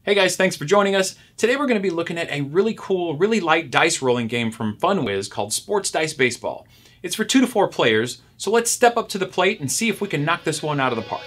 Hey guys, thanks for joining us. Today we're going to be looking at a really cool, really light dice rolling game from FunWiz called Sports Dice Baseball. It's for 2 to 4 players, so let's step up to the plate and see if we can knock this one out of the park.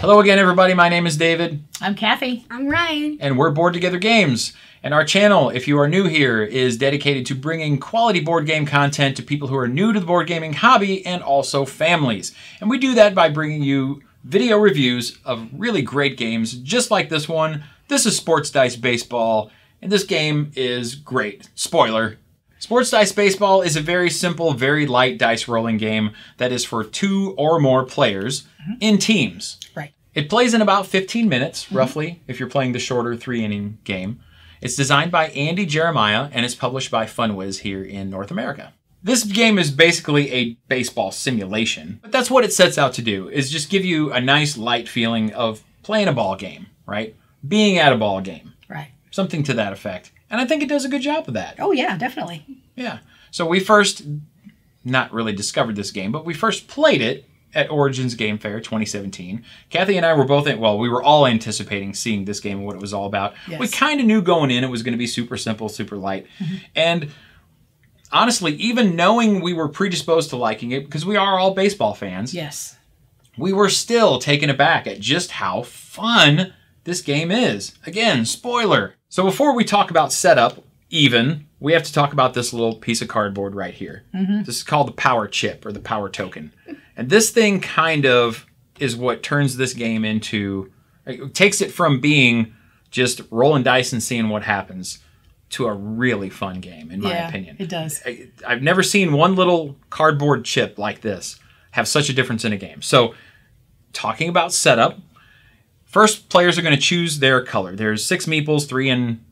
Hello again everybody, my name is David. I'm Kathy. I'm Ryan. And we're Board Together Games. And our channel, if you are new here, is dedicated to bringing quality board game content to people who are new to the board gaming hobby and also families. And we do that by bringing you video reviews of really great games, just like this one. This is Sports Dice Baseball, and this game is great. Spoiler. Sports Dice Baseball is a very simple, very light dice rolling game that is for 2 or more players in teams. Right. It plays in about 15 minutes, roughly, if you're playing the shorter 3-inning game. It's designed by Andy Jeremiah, and it's published by FunWiz here in North America. This game is basically a baseball simulation, but that's what it sets out to do, is just give you a nice light feeling of playing a ball game, right? Being at a ball game. Right. Something to that effect. And I think it does a good job of that. Oh yeah, definitely. Yeah. So we first, not really discovered this game, but we first played it at Origins Game Fair 2017. Kathy and I were both, we were all anticipating seeing this game and what it was all about. Yes. We kind of knew going in it was going to be super simple, super light. And honestly, even knowing we were predisposed to liking it, because we are all baseball fans, Yes. we were still taken aback at just how fun this game is. Again, spoiler. So before we talk about setup, we have to talk about this little piece of cardboard right here. This is called the power chip, or the power token. And this thing kind of is what turns this game into, it takes it from being just rolling dice and seeing what happens to a really fun game, in my opinion. It does. I've never seen one little cardboard chip like this have such a difference in a game. So, talking about setup, first players are going to choose their color. There's 6 meeples, 3 in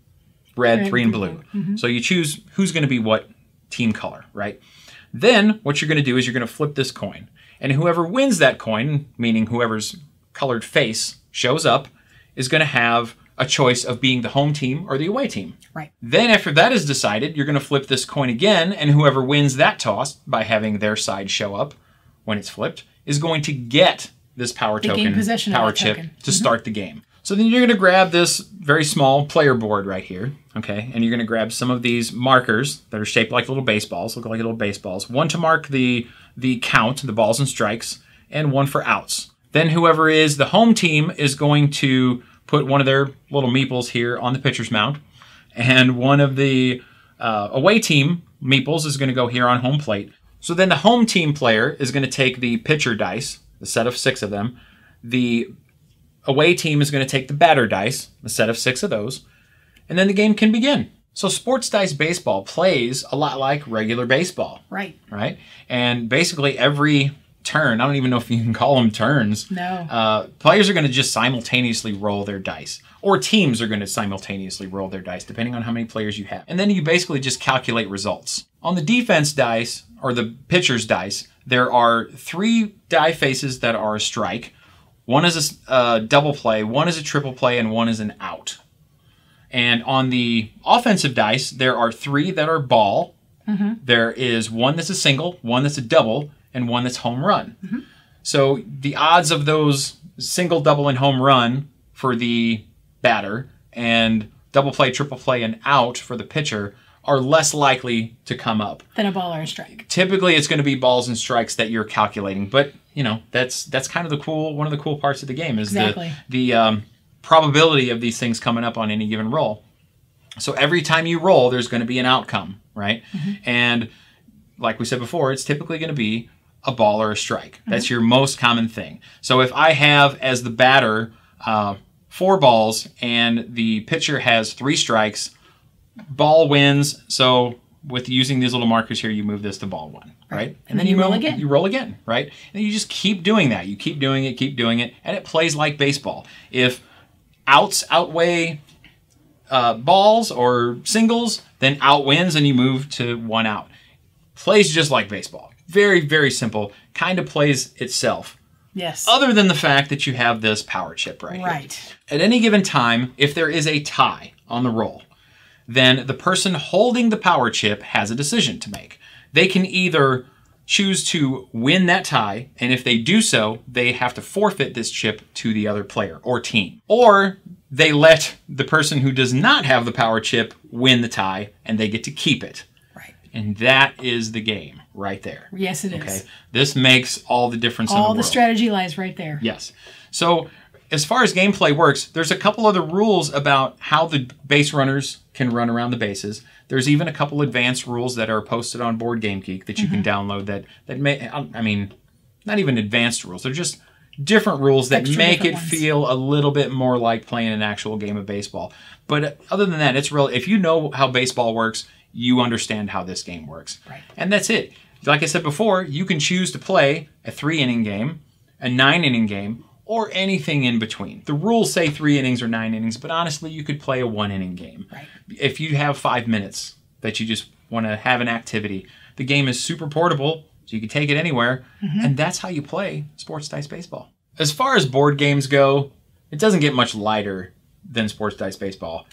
red, 3 in blue. So you choose who's going to be what team color, right? Then what you're going to do is you're going to flip this coin. And whoever wins that coin, meaning whoever's colored face shows up, is going to have a choice of being the home team or the away team. Right. Then after that is decided, you're going to flip this coin again, and whoever wins that toss by having their side show up when it's flipped is going to get this power token, power chip, to start the game. So then you're going to grab this very small player board right here, okay? And you're going to grab some of these markers that are shaped like little baseballs, look like little baseballs. One to mark the count, the balls and strikes, and one for outs. Then whoever is the home team is going to put one of their little meeples here on the pitcher's mound, and one of the away team meeples is going to go here on home plate. So then the home team player is going to take the pitcher dice, the set of 6 of them. The away team is going to take the batter dice, a set of 6 of those, and then the game can begin. So Sports Dice Baseball plays a lot like regular baseball. Right. Right? And basically every turn, I don't even know if you can call them turns. No. Players are going to just simultaneously roll their dice. Or teams are going to simultaneously roll their dice, depending on how many players you have. And then you basically just calculate results. On the defense dice, or the pitcher's dice, there are 3 die faces that are a strike. One is a double play, one is a triple play, and one is an out. And on the offensive dice, there are 3 that are ball. There is 1 that's a single, 1 that's a double, and 1 that's home run. So the odds of those single, double, and home run for the batter, and double play, triple play, and out for the pitcher are less likely to come up Than a ball or a strike. Typically, it's going to be balls and strikes that you're calculating, but you know that's kind of one of the cool parts of the game is the probability of these things coming up on any given roll. So every time you roll, there's going to be an outcome, right? And like we said before, it's typically going to be a ball or a strike. That's your most common thing. So if I have as the batter 4 balls and the pitcher has 3 strikes, ball wins. So with using these little markers here, you move this to ball 1, right? And then you roll again. You roll again, right? And you just keep doing that. You keep doing it, and it plays like baseball. If outs outweigh balls or singles, then out wins and you move to 1 out. Plays just like baseball. Very, very simple. Kind of plays itself. Yes. Other than the fact that you have this power chip right here. At any given time, if there is a tie on the roll, then the person holding the power chip has a decision to make. they can either choose to win that tie, and if they do so, they have to forfeit this chip to the other player or team. Or they let the person who does not have the power chip win the tie, and they get to keep it. Right. And that is the game right there. Yes, it is. Okay. This makes all the difference in the world. All the strategy lies right there. Yes. So as far as gameplay works, there's a couple other rules about how the base runners can run around the bases. There's even a couple advanced rules that are posted on Board Game Geek that you can download that may, I mean, not even advanced rules. They're just different rules that make it feel a little bit more like playing an actual game of baseball. But other than that, it's real. If you know how baseball works, you understand how this game works. Right. And that's it. Like I said before, you can choose to play a 3-inning game, a 9-inning game, or anything in between. The rules say 3 innings or 9 innings, but honestly, you could play a 1-inning game. Right. If you have 5 minutes that you just want to have an activity, the game is super portable, so you can take it anywhere, and that's how you play Sports Dice Baseball. As far as board games go, it doesn't get much lighter than Sports Dice Baseball.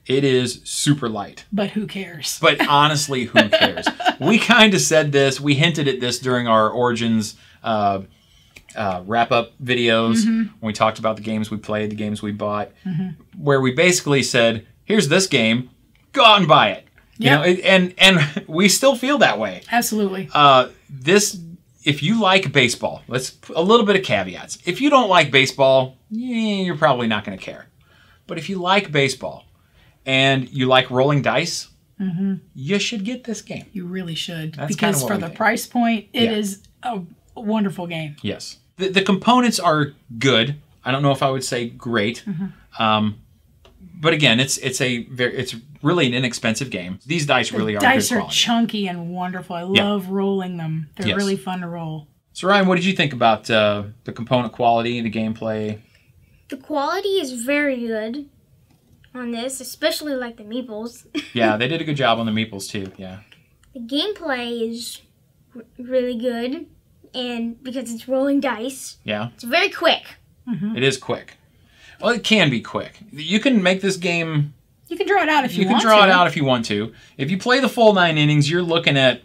It is super light. But who cares? But honestly, who cares? We kind of said this, we hinted at this during our Origins wrap-up videos when we talked about the games we played, the games we bought, where we basically said, here's this game, go out and buy it. Yep. You know, and we still feel that way. Absolutely. If you like baseball, let's put a little bit of caveats. If you don't like baseball, you're probably not going to care. But if you like baseball and you like rolling dice, you should get this game. You really should. That's because for the price point, it is a wonderful game. Yes. The components are good. I don't know if I would say great. But again, it's really an inexpensive game. These dice really are good quality. Dice are chunky and wonderful. I love rolling them. They're really fun to roll. So Ryan, what did you think about the component quality, the gameplay? The quality is very good on this, especially like the meeples. Yeah, they did a good job on the meeples too. Yeah. The gameplay is really good, and because it's rolling dice. Yeah. It's very quick. It is quick. Well, it can be quick. You can make this game. You can draw it out if you want to. You can draw it out if you want to. If you play the full 9 innings, you're looking at,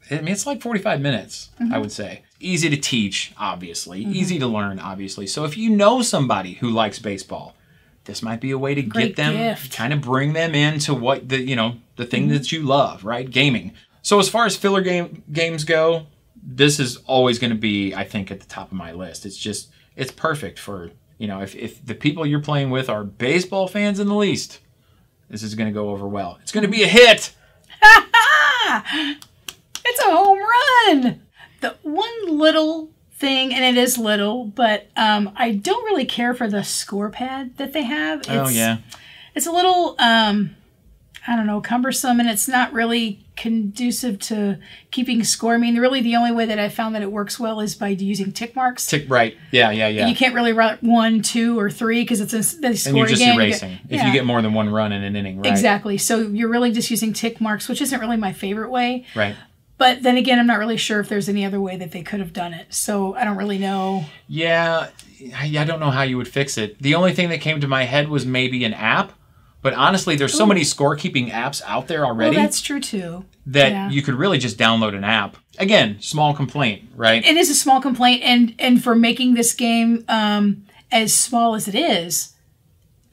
I mean, it's like 45 minutes, I would say. Easy to teach, obviously. Easy to learn, obviously. So if you know somebody who likes baseball, this might be a way to get them, kind of bring them into what the thing that you love, right? Gaming. So as far as filler games go, this is always going to be, I think, at the top of my list. It's perfect for, if the people you're playing with are baseball fans in the least, this is going to go over well. It's going to be a hit. It's a home run. The one little thing, and it is little, but I don't really care for the score pad that they have. It's a little, I don't know, cumbersome, and it's not really conducive to keeping score. I mean, really the only way that I found that it works well is by using tick marks. Right. Yeah. You can't really run 1, 2, or 3 because it's a score and you're just game. erasing if you get more than one run in an inning, right? Exactly. So you're really just using tick marks, which isn't really my favorite way. Right. But then again, I'm not really sure if there's any other way that they could have done it. So I don't really know. Yeah, I don't know how you would fix it. The only thing that came to my head was maybe an app. But honestly, there's so many scorekeeping apps out there already. Well, that's true too. That you could really just download an app. Again, small complaint, right? It is a small complaint, and for making this game as small as it is,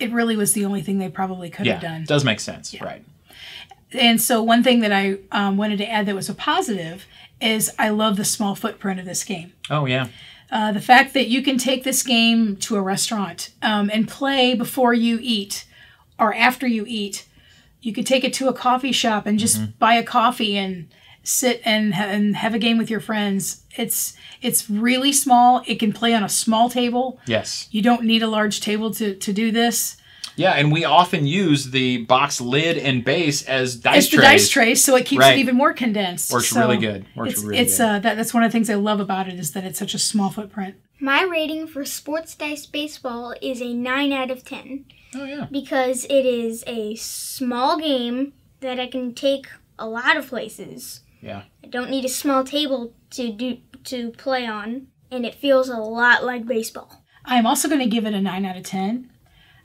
it really was the only thing they probably could have done. Yeah, does make sense, right? And so one thing that I wanted to add that was a positive is I love the small footprint of this game. Oh, yeah. The fact that you can take this game to a restaurant and play before you eat or after you eat. You could take it to a coffee shop and just buy a coffee and sit and have a game with your friends. It's really small. It can play on a small table. Yes. You don't need a large table to do this. Yeah, and we often use the box lid and base as dice trays. It's the dice trays, so it keeps it even more condensed. Works really good. Works really good. That's one of the things I love about it is that it's such a small footprint. My rating for Sports Dice Baseball is a 9 out of 10. Oh, yeah. Because it is a small game that I can take a lot of places. Yeah. I don't need a small table to play on, and it feels a lot like baseball. I'm also going to give it a 9 out of 10.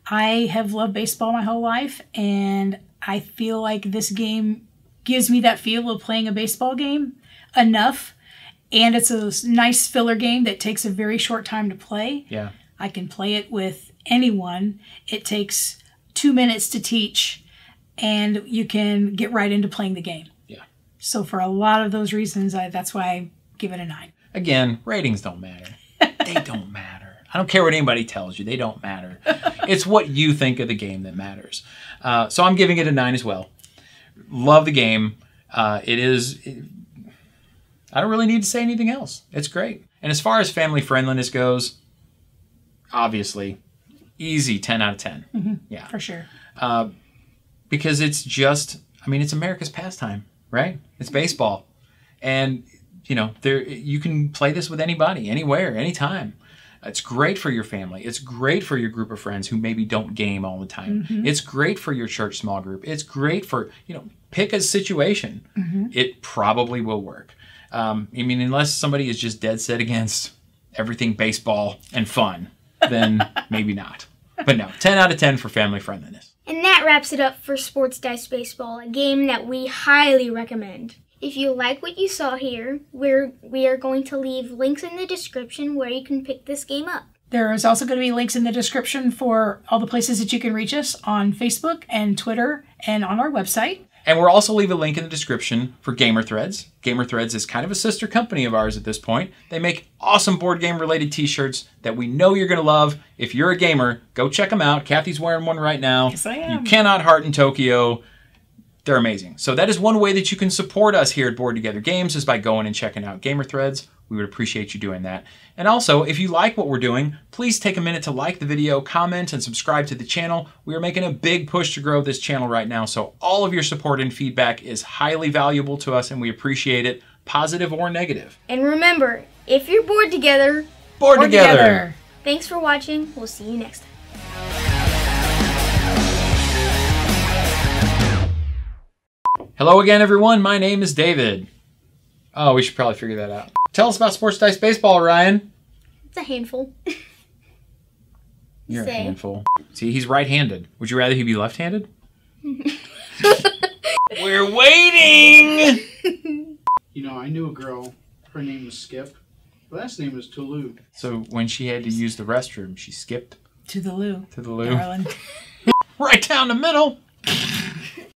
I have loved baseball my whole life, and I feel like this game gives me that feel of playing a baseball game enough, and it's a nice filler game that takes a very short time to play. Yeah. I can play it with anyone. It takes 2 minutes to teach, and you can get right into playing the game. Yeah. So for a lot of those reasons, that's why I give it a 9. Again, ratings don't matter. They don't matter. I don't care what anybody tells you. They don't matter. It's what you think of the game that matters. So I'm giving it a 9 as well. Love the game. I don't really need to say anything else. It's great. And as far as family friendliness goes, obviously, easy 10 out of 10. Mm-hmm. Yeah. For sure. Because it's just, I mean, it's America's pastime, right? It's baseball. And, you know, you can play this with anybody, anywhere, anytime. It's great for your family. It's great for your group of friends who maybe don't game all the time. Mm-hmm. It's great for your church small group. It's great for, you know, pick a situation. Mm-hmm. It probably will work. I mean, unless somebody is just dead set against everything baseball and fun, then maybe not. But no, 10 out of 10 for family friendliness. And that wraps it up for Sports Dice Baseball, a game that we highly recommend. If you like what you saw here, we are going to leave links in the description where you can pick this game up. There is also going to be links in the description for all the places that you can reach us on Facebook and Twitter and on our website. And we'll also leave a link in the description for Gamer Threads. Gamer Threads is kind of a sister company of ours at this point. They make awesome board game related t-shirts that we know you're going to love. If you're a gamer, go check them out. Kathy's wearing one right now. Yes, I am. You cannot heart in Tokyo. They're amazing. So that is one way that you can support us here at Board Together Games, is by going and checking out Gamer Threads. We would appreciate you doing that. And also, if you like what we're doing, please take a minute to like the video, comment, and subscribe to the channel. We are making a big push to grow this channel right now, so all of your support and feedback is highly valuable to us, and we appreciate it, positive or negative. And remember, if you're bored together, board together. Thanks for watching. We'll see you next time. Hello again, everyone. My name is David. Oh, we should probably figure that out. Tell us about Sports Dice Baseball, Ryan. It's a handful. You're a handful. See, he's right-handed. Would you rather he be left-handed? We're waiting! You know, I knew a girl. Her name was Skip. Her last name was Toulouse. So when she had to use the restroom, she skipped to the loo. To the loo. Darling. Right down the middle.